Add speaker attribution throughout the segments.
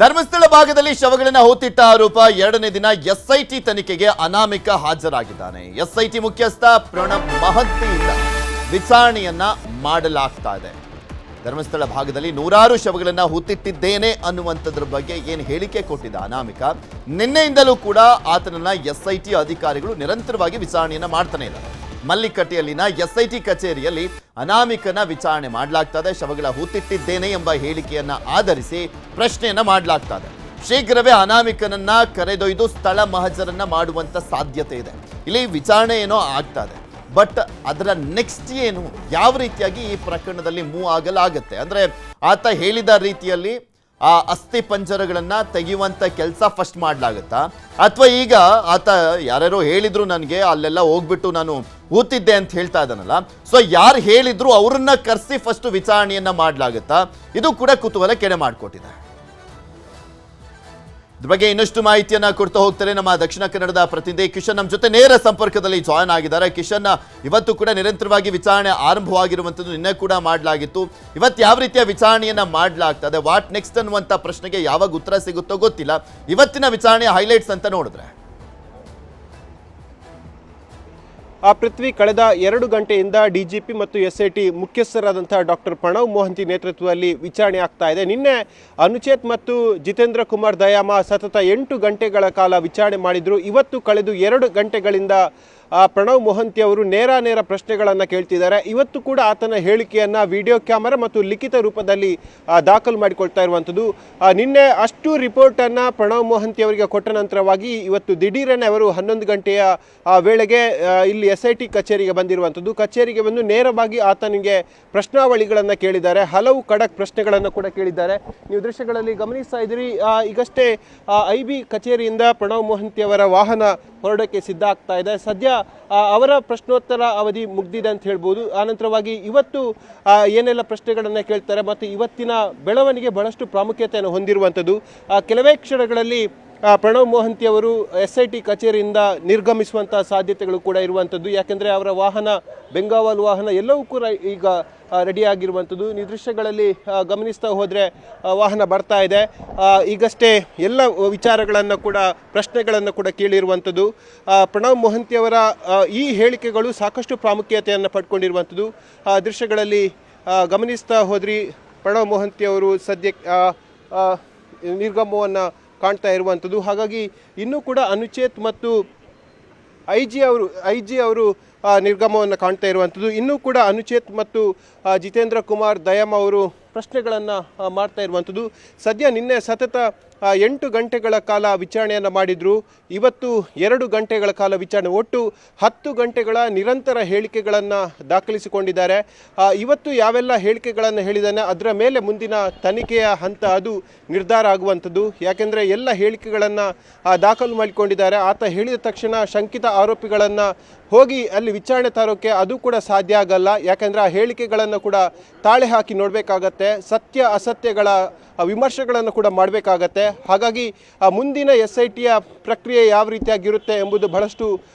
Speaker 1: ಧರ್ಮಸ್ಥಳ ಭಾಗದಲ್ಲಿ ಶವಗಳನ್ನು ಹೂತಿಟ್ಟ ಆರೋಪ ಎರಡನೇ ದಿನ ಎಸ್ಐಟಿ ತನಿಖೆಗೆ ಅನಾಮಿಕ ಹಾಜರಾಗಿದ್ದಾನೆ. ಎಸ್ಐಟಿ ಮುಖ್ಯಸ್ಥ ಪ್ರಣಬ್ ಮಹಂತಿಯಿಂದ ವಿಚಾರಣೆಯನ್ನ ಮಾಡಲಾಗ್ತಾ ಇದೆ. ಧರ್ಮಸ್ಥಳ ಭಾಗದಲ್ಲಿ ನೂರಾರು ಶವಗಳನ್ನು ಹೂತಿಟ್ಟಿದ್ದೇನೆ ಅನ್ನುವಂಥದ್ರ ಬಗ್ಗೆ ಏನು ಹೇಳಿಕೆ ಕೊಟ್ಟಿದ್ದ ಅನಾಮಿಕ, ನಿನ್ನೆಯಿಂದಲೂ ಕೂಡ ಆತನನ್ನ ಎಸ್ಐಟಿ ಅಧಿಕಾರಿಗಳು ನಿರಂತರವಾಗಿ ವಿಚಾರಣೆಯನ್ನ ಮಾಡ್ತಾನೆ ಇದ್ದಾರೆ. ಮಲ್ಲಿಕಟ್ಟೆಯಲ್ಲಿನ ಎಸ್ಐಟಿ ಕಚೇರಿಯಲ್ಲಿ ಅನಾಮಿಕನ ವಿಚಾರಣೆ ಮಾಡಲಾಗ್ತದೆ. ಶವಗಳ ಹೂತಿಟ್ಟಿದ್ದೇನೆ ಎಂಬ ಹೇಳಿಕೆಯನ್ನ ಆಧರಿಸಿ ಪ್ರಶ್ನೆಯನ್ನ ಮಾಡಲಾಗ್ತದೆ. ಶೀಘ್ರವೇ ಅನಾಮಿಕನನ್ನ ಕರೆದೊಯ್ದು ಸ್ಥಳ ಮಹಜರನ್ನ ಮಾಡುವಂತ ಸಾಧ್ಯತೆ ಇದೆ. ಇಲ್ಲಿ ವಿಚಾರಣೆ ಏನೋ ಆಗ್ತದೆ, ಬಟ್ ಅದರ ನೆಕ್ಸ್ಟ್ ಏನು, ಯಾವ ರೀತಿಯಾಗಿ ಈ ಪ್ರಕರಣದಲ್ಲಿ ಮೂವ್ ಆಗಲಾಗುತ್ತೆ ಅಂದ್ರೆ ಆತ ಹೇಳಿದ ರೀತಿಯಲ್ಲಿ ಆ ಅಸ್ಥಿ ಪಂಜರಗಳನ್ನ ತೆಗೆಯುವಂತ ಕೆಲಸ ಫಸ್ಟ್ ಮಾಡಲಾಗುತ್ತಾ, ಅಥವಾ ಈಗ ಆತ ಯಾರ್ಯಾರೋ ಹೇಳಿದ್ರು ನನಗೆ ಅಲ್ಲೆಲ್ಲ ಹೋಗ್ಬಿಟ್ಟು ನಾನು ಊತಿದ್ದೆ ಅಂತ ಹೇಳ್ತಾ ಇದ್ದಾನಲ್ಲ, ಸೊ ಯಾರು ಹೇಳಿದ್ರು ಅವರನ್ನ ಕರೆಸಿ ಫಸ್ಟ್ ವಿಚಾರಣೆಯನ್ನ ಮಾಡಲಾಗುತ್ತಾ, ಇದು ಕೂಡ ಕುತೂಹಲ ಕೆಡೆ ಮಾಡಿಕೊಟ್ಟಿದೆ. ಇದ್ರ ಬಗ್ಗೆ ಇನ್ನಷ್ಟು ಮಾಹಿತಿಯನ್ನ ಕೊಡ್ತಾ ಹೋಗ್ತಾರೆ ನಮ್ಮ ದಕ್ಷಿಣ ಕನ್ನಡದ ಪ್ರತಿನಿಧಿ ಕಿಶನ್ ನಮ್ಮ ಜೊತೆ ನೇರ ಸಂಪರ್ಕದಲ್ಲಿ ಜಾಯ್ನ್ ಆಗಿದ್ದಾರೆ. ಕಿಶನ್, ಇವತ್ತು ಕೂಡ ನಿರಂತರವಾಗಿ ವಿಚಾರಣೆ ಆರಂಭವಾಗಿರುವಂಥದ್ದು ನಿನ್ನೆ ಕೂಡ ಮಾಡಲಾಗಿತ್ತು. ಇವತ್ತು ಯಾವ ರೀತಿಯ ವಿಚಾರಣೆಯನ್ನ ಮಾಡಲಾಗ್ತದೆ, ವಾಟ್ ನೆಕ್ಸ್ಟ್ ಅನ್ನುವಂಥ ಪ್ರಶ್ನೆಗೆ ಯಾವಾಗ ಉತ್ತರ ಸಿಗುತ್ತೋ ಗೊತ್ತಿಲ್ಲ. ಇವತ್ತಿನ ವಿಚಾರಣೆಯ ಹೈಲೈಟ್ಸ್ ಅಂತ ನೋಡಿದ್ರೆ
Speaker 2: ಪೃಥ್ವಿ, ಕಳೆದ 2 ಗಂಟೆಯಿಂದ ಡಿಜಿಪಿ ಮತ್ತು ಎಸ್ಐಟಿ ಮುಖ್ಯಸ್ಥರಾದಂಥ ಡಾಕ್ಟರ್ ಪ್ರಣಬ್ ಮೊಹಂತಿ ನೇತೃತ್ವದಲ್ಲಿ ವಿಚಾರಣೆ ಆಗ್ತಾ ಇದೆ. ನಿನ್ನೆ ಅನುಚೇತ್ ಮತ್ತು ಜಿತೇಂದ್ರ ಕುಮಾರ್ ದಯಾಮ ಸತತ 8 ಗಂಟೆಗಳ ಕಾಲ ವಿಚಾರಣೆ ಮಾಡಿದ್ರು. ಇವತ್ತು ಕಳೆದು 2 ಗಂಟೆಗಳಿಂದ ಪ್ರಣಬ್ ಮೊಹಂತಿ ಅವರು ನೇರ ಪ್ರಶ್ನೆಗಳನ್ನು ಕೇಳ್ತಿದ್ದಾರೆ. ಇವತ್ತು ಕೂಡ ಆತನ ಹೇಳಿಕೆಯನ್ನು ವಿಡಿಯೋ ಕ್ಯಾಮರಾ ಮತ್ತು ಲಿಖಿತ ರೂಪದಲ್ಲಿ ದಾಖಲು ಮಾಡಿಕೊಳ್ತಾ ಇರುವಂಥದ್ದು. ನಿನ್ನೆ ಅಷ್ಟು ರಿಪೋರ್ಟನ್ನು ಪ್ರಣಬ್ ಮೊಹಂತಿ ಅವರಿಗೆ ಕೊಟ್ಟ ನಂತರವಾಗಿ ಇವತ್ತು ದಿಢೀರನೆ ಅವರು 11 ಗಂಟೆಯ ವೇಳೆಗೆ ಇಲ್ಲಿ SIT ಕಚೇರಿಗೆ ಬಂದಿರುವಂಥದ್ದು. ಕಚೇರಿಗೆ ಬಂದು ನೇರವಾಗಿ ಆತನಿಗೆ ಪ್ರಶ್ನಾವಳಿಗಳನ್ನು ಕೇಳಿದ್ದಾರೆ. ಹಲವು ಖಡಕ್ ಪ್ರಶ್ನೆಗಳನ್ನು ಕೂಡ ಕೇಳಿದ್ದಾರೆ. ನೀವು ದೃಶ್ಯಗಳಲ್ಲಿ ಗಮನಿಸ್ತಾ ಇದ್ದೀರಿ. ಈಗಷ್ಟೇ IB ಕಚೇರಿಯಿಂದ ಪ್ರಣಬ್ ಮೊಹಂತಿ ಅವರ ವಾಹನ ಹೊರಡಕ್ಕೆ ಸಿದ್ಧ ಆಗ್ತಾ ಇದೆ. ಸದ್ಯ ಅವರ ಪ್ರಶ್ನೋತ್ತರ ಅವಧಿ ಮುಗ್ದಿದೆ ಅಂತ ಹೇಳ್ಬೋದು. ಆನಂತರವಾಗಿ ಇವತ್ತು ಏನೆಲ್ಲ ಪ್ರಶ್ನೆಗಳನ್ನು ಕೇಳ್ತಾರೆ ಮತ್ತು ಇವತ್ತಿನ ಬೆಳವಣಿಗೆ ಬಹಳಷ್ಟು ಪ್ರಾಮುಖ್ಯತೆಯನ್ನು ಹೊಂದಿರುವಂಥದ್ದು. ಕೆಲವೇ ಕ್ಷಣಗಳಲ್ಲಿ ಪ್ರಣಬ್ ಮೊಹಂತಿ ಅವರು SIT ಕಚೇರಿಯಿಂದ ನಿರ್ಗಮಿಸುವಂಥ ಸಾಧ್ಯತೆಗಳು ಕೂಡ ಇರುವಂಥದ್ದು. ಯಾಕೆಂದರೆ ಅವರ ವಾಹನ, ಬೆಂಗಾವಲ್ ವಾಹನ ಎಲ್ಲವೂ ಕೂಡ ಈಗ ರೆಡಿ ಆಗಿರುವಂಥದ್ದು. ನೀವು ದೃಶ್ಯಗಳಲ್ಲಿ ಗಮನಿಸ್ತಾ ಹೋದರೆ ವಾಹನ ಬರ್ತಾ ಇದೆ. ಈಗಷ್ಟೇ ಎಲ್ಲ ವಿಚಾರಗಳನ್ನು ಕೂಡ, ಪ್ರಶ್ನೆಗಳನ್ನು ಕೂಡ ಕೇಳಿರುವಂಥದ್ದು. ಪ್ರಣಬ್ ಮೊಹಂತಿ ಅವರ ಈ ಹೇಳಿಕೆಗಳು ಸಾಕಷ್ಟು ಪ್ರಾಮುಖ್ಯತೆಯನ್ನು ಪಡ್ಕೊಂಡಿರುವಂಥದ್ದು. ದೃಶ್ಯಗಳಲ್ಲಿ ಗಮನಿಸ್ತಾ ಹೋದ್ರಿ, ಪ್ರಣಬ್ ಮೊಹಂತಿ ಅವರು ಸದ್ಯಕ್ಕೆ ನಿರ್ಗಮವನ್ನು ಕಾಣ್ತಾ ಇರುವಂಥದ್ದು. ಹಾಗಾಗಿ ಇನ್ನೂ ಕೂಡ ಅನುಚೇತ್ ಮತ್ತು IG ಅವರು ನಿರ್ಗಮವನ್ನು ಕಾಣ್ತಾ ಇರುವಂಥದ್ದು. ಇನ್ನೂ ಕೂಡ ಅನುಚೇತ್ ಮತ್ತು ಜಿತೇಂದ್ರ ಕುಮಾರ್ ದಯಾಮ ಅವರು ಪ್ರಶ್ನೆಗಳನ್ನು ಮಾಡ್ತಾ ಇರುವಂಥದ್ದು. ಸದ್ಯ ನಿನ್ನೆ ಸತತ 8 ಗಂಟೆಗಳ ಕಾಲ ವಿಚಾರಣೆಯನ್ನು ಮಾಡಿದರು. ಇವತ್ತು 2 ಗಂಟೆಗಳ ಕಾಲ ವಿಚಾರಣೆ, ಒಟ್ಟು 10 ಗಂಟೆಗಳ ನಿರಂತರ ಹೇಳಿಕೆಗಳನ್ನು ದಾಖಲಿಸಿಕೊಂಡಿದ್ದಾರೆ. ಇವತ್ತು ಯಾವೆಲ್ಲ ಹೇಳಿಕೆಗಳನ್ನು ಹೇಳಿದ್ದಾನೆ ಅದರ ಮೇಲೆ ಮುಂದಿನ ತನಿಖೆಯ ಹಂತ ಅದು ನಿರ್ಧಾರ ಆಗುವಂಥದ್ದು. ಯಾಕೆಂದರೆ ಎಲ್ಲ ಹೇಳಿಕೆಗಳನ್ನು ದಾಖಲು ಮಾಡಿಕೊಂಡಿದ್ದಾರೆ. ಆತ ಹೇಳಿದ ತಕ್ಷಣ ಶಂಕಿತ ಆರೋಪಿಗಳನ್ನು ಹೋಗಿ ಅಲ್ಲಿ ವಿಚಾರಣೆ ತರೋಕ್ಕೆ ಅದು ಕೂಡ ಸಾಧ್ಯ ಆಗಲ್ಲ. ಯಾಕೆಂದರೆ ಆ ಹೇಳಿಕೆಗಳನ್ನು ಕೂಡ ತಾಳೆ ಹಾಕಿ ನೋಡಬೇಕಾಗತ್ತೆ, ಸತ್ಯ ಅಸತ್ಯಗಳ ವಿಮರ್ಶೆಗಳನ್ನು ಕೂಡ ಮಾಡಬೇಕಾಗತ್ತೆ. ಹಾಗಾಗಿ ಮುಂದಿನ SITಯ ಪ್ರಕ್ರಿಯೆ ಯಾವ ರೀತಿಯಾಗಿರುತ್ತೆ ಎಂಬುದು ಬಹಳಷ್ಟು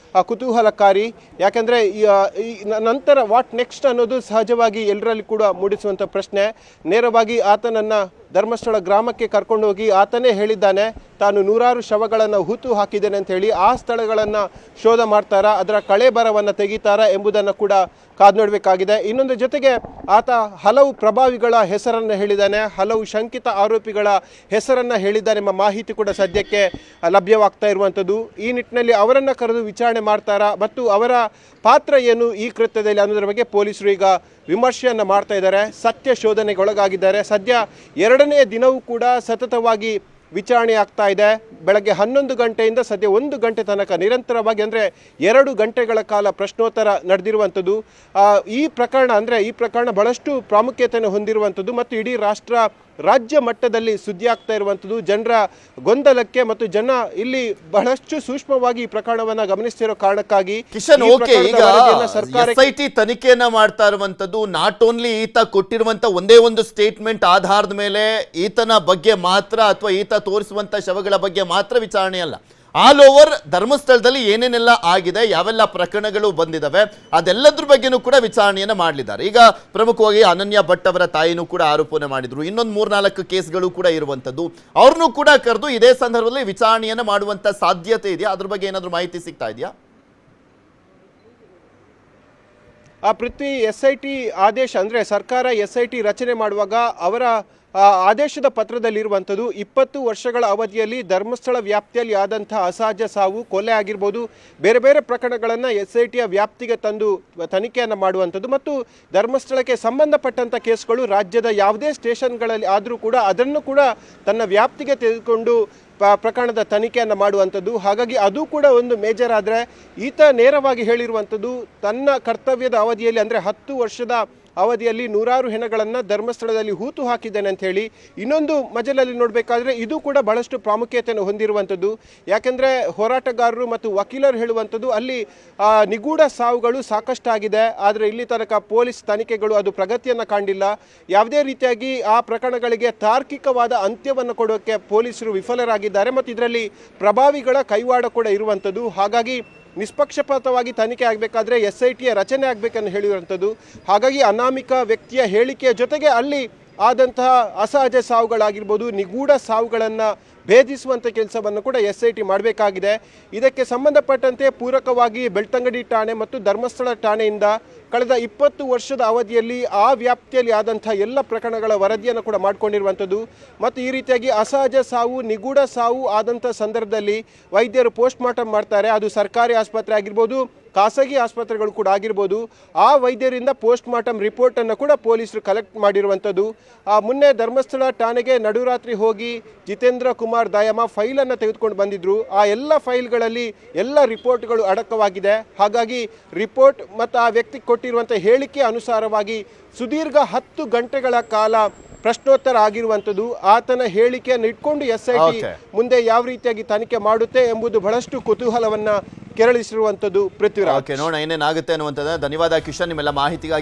Speaker 2: ಕುತೂಹಲಕಾರಿ. ಯಾಕೆಂದರೆ ನಂತರ ವಾಟ್ ನೆಕ್ಸ್ಟ್ ಅನ್ನೋದು ಸಹಜವಾಗಿ ಎಲ್ಲರಲ್ಲಿ ಕೂಡ ಮೂಡಿಸುವಂಥ ಪ್ರಶ್ನೆ. ನೇರವಾಗಿ ಆತನನ್ನು ಧರ್ಮಸ್ಥಳ ಗ್ರಾಮಕ್ಕೆ ಕರ್ಕೊಂಡು ಹೋಗಿ ಆತನೇ ಹೇಳಿದ್ದಾನೆ ತಾನು ನೂರಾರು ಶವಗಳನ್ನು ಹೂತು ಹಾಕಿದ್ದೇನೆ ಅಂತ ಹೇಳಿ. ಆ ಸ್ಥಳಗಳನ್ನು ಶೋಧ ಮಾಡ್ತಾರಾ, ಅದರ ಕಳೆಬರವನ್ನು ತೆಗಿತಾರಾ ಎಂಬುದನ್ನು ಕೂಡ ಕಾದು ನೋಡಬೇಕಾಗಿದೆ. ಇನ್ನೊಂದು ಜೊತೆಗೆ ಆತ ಹಲವು ಪ್ರಭಾವಿಗಳ ಹೆಸರನ್ನು ಹೇಳಿದ್ದಾನೆ, ಹಲವು ಶಂಕಿತ ಆರೋಪಿಗಳ ಹೆಸರನ್ನು ಹೇಳಿದ್ದಾನೆ ಎಂಬ ಮಾಹಿತಿ ಕೂಡ ಸದ್ಯಕ್ಕೆ ಲಭ್ಯವಾಗ್ತಾ ಇರುವಂಥದ್ದು. ಈ ನಿಟ್ಟಿನಲ್ಲಿ ಅವರನ್ನು ಕರೆದು ವಿಚಾರಣೆ ಮಾಡ್ತಾರಾ ಮತ್ತು ಅವರ ಪಾತ್ರ ಏನು ಈ ಕೃತ್ಯದಲ್ಲಿ ಅನ್ನೋದ್ರ ಬಗ್ಗೆ ಪೊಲೀಸರು ಈಗ ವಿಮರ್ಶೆಯನ್ನು ಮಾಡ್ತಾ ಇದ್ದಾರೆ, ಸತ್ಯ ಶೋಧನೆಗೆ ಒಳಗಾಗಿದ್ದಾರೆ. ಸದ್ಯ 2ನೇ ದಿನವೂ ಕೂಡ ಸತತವಾಗಿ ವಿಚಾರಣೆ ಆಗ್ತಾ ಇದೆ. ಬೆಳಗ್ಗೆ 11 ಗಂಟೆಯಿಂದ ಸದ್ಯ 1 ಗಂಟೆ ತನಕ ನಿರಂತರವಾಗಿ, ಅಂದರೆ 2 ಗಂಟೆಗಳ ಕಾಲ ಪ್ರಶ್ನೋತ್ತರ ನಡೆದಿರುವಂಥದ್ದು. ಈ ಪ್ರಕರಣ ಬಹಳಷ್ಟು ಪ್ರಾಮುಖ್ಯತೆಯನ್ನು ಹೊಂದಿರುವಂಥದ್ದು ಮತ್ತು ಇಡೀ ರಾಜ್ಯ ಮಟ್ಟದಲ್ಲಿ ಸುದ್ದಿ ಆಗ್ತಾ ಇರುವಂಥದ್ದು. ಜನರ ಗೊಂದಲಕ್ಕೆ ಮತ್ತು ಜನ ಇಲ್ಲಿ ಬಹಳಷ್ಟು ಸೂಕ್ಷ್ಮವಾಗಿ ಈ ಪ್ರಕರಣವನ್ನು ಗಮನಿಸ್ತಿರೋ ಕಾರಣಕ್ಕಾಗಿ
Speaker 1: ಕಿಶನ್, ಓಕೆ, ಈಗ SIT ತನಿಖೆಯನ್ನ ಮಾಡ್ತಾ ಇರುವಂತದ್ದು ನಾಟ್ ಓನ್ಲಿ ಈತ ಕೊಟ್ಟಿರುವಂತ ಒಂದೇ ಒಂದು ಸ್ಟೇಟ್ಮೆಂಟ್ ಆಧಾರದ ಮೇಲೆ ಈತನ ಬಗ್ಗೆ ಮಾತ್ರ ಅಥವಾ ಈತ ತೋರಿಸುವಂತ ಶವಗಳ ಬಗ್ಗೆ ಮಾತ್ರ ವಿಚಾರಣೆ ಅಲ್ಲ, ಆಲ್ ಓವರ್ ಧರ್ಮಸ್ಥಳದಲ್ಲಿ ಏನೇನೆಲ್ಲ ಆಗಿದೆ, ಯಾವೆಲ್ಲ ಪ್ರಕರಣಗಳು ಬಂದಿದಾವೆ, ಅದೆಲ್ಲದ್ರ ಬಗ್ಗೆನೂ ಕೂಡ ವಿಚಾರಣೆಯನ್ನ ಮಾಡಲಿದ್ದಾರೆ. ಈಗ ಪ್ರಮುಖವಾಗಿ ಅನನ್ಯ ಭಟ್ ಅವರ ತಾಯಿನೂ ಕೂಡ ಆರೋಪನೆ ಮಾಡಿದ್ರು. ಇನ್ನೊಂದು 3-4 ಕೇಸ್ಗಳು ಕೂಡ ಇರುವಂತದ್ದು. ಅವ್ರನ್ನೂ ಕೂಡ ಕರೆದು ಇದೇ ಸಂದರ್ಭದಲ್ಲಿ ವಿಚಾರಣೆಯನ್ನ ಮಾಡುವಂತ ಸಾಧ್ಯತೆ ಇದೆಯಾ? ಅದ್ರ ಬಗ್ಗೆ ಏನಾದ್ರು ಮಾಹಿತಿ ಸಿಗ್ತಾ ಇದೆಯಾ?
Speaker 2: ಆ ಪೃಥ್ವಿ, SIT ಆದೇಶ ಅಂದರೆ ಸರ್ಕಾರ SIT ರಚನೆ ಮಾಡುವಾಗ ಅವರ ಆದೇಶದ ಪತ್ರದಲ್ಲಿರುವಂಥದ್ದು 20 ವರ್ಷಗಳ ಅವಧಿಯಲ್ಲಿ ಧರ್ಮಸ್ಥಳ ವ್ಯಾಪ್ತಿಯಲ್ಲಿ ಆದಂಥ ಅಸಹಜ ಸಾವು, ಕೊಲೆ ಆಗಿರ್ಬೋದು, ಬೇರೆ ಬೇರೆ ಪ್ರಕರಣಗಳನ್ನು SITಯ ವ್ಯಾಪ್ತಿಗೆ ತಂದು ತನಿಖೆಯನ್ನು ಮಾಡುವಂಥದ್ದು ಮತ್ತು ಧರ್ಮಸ್ಥಳಕ್ಕೆ ಸಂಬಂಧಪಟ್ಟಂಥ ಕೇಸ್ಗಳು ರಾಜ್ಯದ ಯಾವುದೇ ಸ್ಟೇಷನ್ಗಳಲ್ಲಿ ಆದರೂ ಕೂಡ ಅದನ್ನು ಕೂಡ ತನ್ನ ವ್ಯಾಪ್ತಿಗೆ ತೆಗೆದುಕೊಂಡು ಪ್ರಕರಣದ ತನಿಖೆಯನ್ನು ಮಾಡುವಂಥದ್ದು. ಹಾಗಾಗಿ ಅದು ಕೂಡ ಒಂದು ಮೇಜರ್. ಆದರೆ ಈತ ನೇರವಾಗಿ ಹೇಳಿರುವಂಥದ್ದು ತನ್ನ ಕರ್ತವ್ಯದ ಅವಧಿಯಲ್ಲಿ ಅಂದರೆ 10 ವರ್ಷದ ಅವಧಿಯಲ್ಲಿ 100 ಹೆಣಗಳನ್ನು ಧರ್ಮಸ್ಥಳದಲ್ಲಿ ಹೂತು ಹಾಕಿದ್ದೇನೆ ಅಂತ ಹೇಳಿ. ಇನ್ನೊಂದು ಮಜಲಲ್ಲಿ ನೋಡಬೇಕಾದ್ರೆ ಇದು ಕೂಡ ಬಹಳಷ್ಟು ಪ್ರಾಮುಖ್ಯತೆಯನ್ನು ಹೊಂದಿರುವಂಥದ್ದು. ಯಾಕೆಂದರೆ ಹೋರಾಟಗಾರರು ಮತ್ತು ವಕೀಲರು ಹೇಳುವಂಥದ್ದು ಅಲ್ಲಿ ನಿಗೂಢ ಸಾವುಗಳು ಸಾಕಷ್ಟಾಗಿದೆ, ಆದರೆ ಇಲ್ಲಿ ತನಕ ಪೊಲೀಸ್ ತನಿಖೆಗಳು ಅದು ಪ್ರಗತಿಯನ್ನು ಕಂಡಿಲ್ಲ. ಯಾವುದೇ ರೀತಿಯಾಗಿ ಆ ಪ್ರಕರಣಗಳಿಗೆ ತಾರ್ಕಿಕವಾದ ಅಂತ್ಯವನ್ನು ಕೊಡೋಕ್ಕೆ ಪೊಲೀಸರು ವಿಫಲರಾಗಿದ್ದಾರೆ ಮತ್ತು ಇದರಲ್ಲಿ ಪ್ರಭಾವಿಗಳ ಕೈವಾಡ ಕೂಡ ಇರುವಂಥದ್ದು. ಹಾಗಾಗಿ ನಿಷ್ಪಕ್ಷಪಾತವಾಗಿ ತನಿಖೆ ಆಗಬೇಕಾದ್ರೆ SITಯ ರಚನೆ ಆಗಬೇಕನ್ನು ಹೇಳಿರುವಂಥದ್ದು. ಹಾಗಾಗಿ ಅನಾಮಿಕ ವ್ಯಕ್ತಿಯ ಹೇಳಿಕೆಯ ಜೊತೆಗೆ ಅಲ್ಲಿ ಆದಂತಹ ಅಸಹಜ ಸಾವುಗಳಾಗಿರ್ಬೋದು, ನಿಗೂಢ ಸಾವುಗಳನ್ನು ಭೇದಿಸುವಂಥ ಕೆಲಸವನ್ನು ಕೂಡ SIT ಮಾಡಬೇಕಾಗಿದೆ. ಇದಕ್ಕೆ ಸಂಬಂಧಪಟ್ಟಂತೆ ಪೂರಕವಾಗಿ ಬೆಳ್ತಂಗಡಿ ಠಾಣೆ ಮತ್ತು ಧರ್ಮಸ್ಥಳ ಠಾಣೆಯಿಂದ ಕಳೆದ 20 ವರ್ಷದ ಅವಧಿಯಲ್ಲಿ ಆ ವ್ಯಾಪ್ತಿಯಲ್ಲಿ ಆದಂಥ ಎಲ್ಲ ಪ್ರಕರಣಗಳ ವರದಿಯನ್ನು ಕೂಡ ಮಾಡಿಕೊಂಡಿರುವಂಥದ್ದು. ಮತ್ತು ಈ ರೀತಿಯಾಗಿ ಅಸಹಜ ಸಾವು, ನಿಗೂಢ ಸಾವು ಆದಂಥ ಸಂದರ್ಭದಲ್ಲಿ ವೈದ್ಯರು ಪೋಸ್ಟ್ ಮಾರ್ಟಮ್ ಮಾಡ್ತಾರೆ. ಅದು ಸರ್ಕಾರಿ ಆಸ್ಪತ್ರೆ ಆಗಿರ್ಬೋದು, ಖಾಸಗಿ ಆಸ್ಪತ್ರೆಗಳು ಕೂಡ ಆಗಿರ್ಬೋದು. ಆ ವೈದ್ಯರಿಂದ ಪೋಸ್ಟ್ ಮಾರ್ಟಮ್ ರಿಪೋರ್ಟನ್ನು ಕೂಡ ಪೊಲೀಸರು ಕಲೆಕ್ಟ್ ಮಾಡಿರುವಂಥದ್ದು. ಮುನ್ನೆ ಧರ್ಮಸ್ಥಳ ಠಾಣೆಗೆ ನಡುರಾತ್ರಿ ಹೋಗಿ ಜಿತೇಂದ್ರ ಕುಮಾರ್ ದಯಾಮ ಫೈಲನ್ನು ತೆಗೆದುಕೊಂಡು ಬಂದಿದ್ದರು. ಆ ಎಲ್ಲ ಫೈಲ್ಗಳಲ್ಲಿ ಎಲ್ಲ ರಿಪೋರ್ಟ್ಗಳು ಅಡಕವಾಗಿದೆ. ಹಾಗಾಗಿ ರಿಪೋರ್ಟ್ ಮತ್ತು ಆ ವ್ಯಕ್ತಿ ಕೊಟ್ಟಿರುವಂಥ ಹೇಳಿಕೆ ಅನುಸಾರವಾಗಿ ಸುದೀರ್ಘ 10 ಗಂಟೆಗಳ ಕಾಲ ಪ್ರಶ್ನೋತ್ತರ ಆಗಿರುವಂಥದ್ದು. ಆತನ ಹೇಳಿಕೆಯನ್ನು ಇಟ್ಕೊಂಡು SIT ಮುಂದೆ ಯಾವ ರೀತಿಯಾಗಿ ತನಿಖೆ ಮಾಡುತ್ತೆ ಎಂಬುದು ಬಹಳಷ್ಟು ಕುತೂಹಲವನ್ನ ಕೆರಳಿಸಿರುವಂಥದ್ದು. ಪೃಥ್ವಿರಾಜ್,
Speaker 1: ನೋಡೋಣ ಏನೇನಾಗುತ್ತೆ ಅನ್ನುವಂಥದ್ದು. ಧನ್ಯವಾದ ಕಿಶನ್, ನಿಮ್ಮೆಲ್ಲ ಮಾಹಿತಿಗಾಗಿ.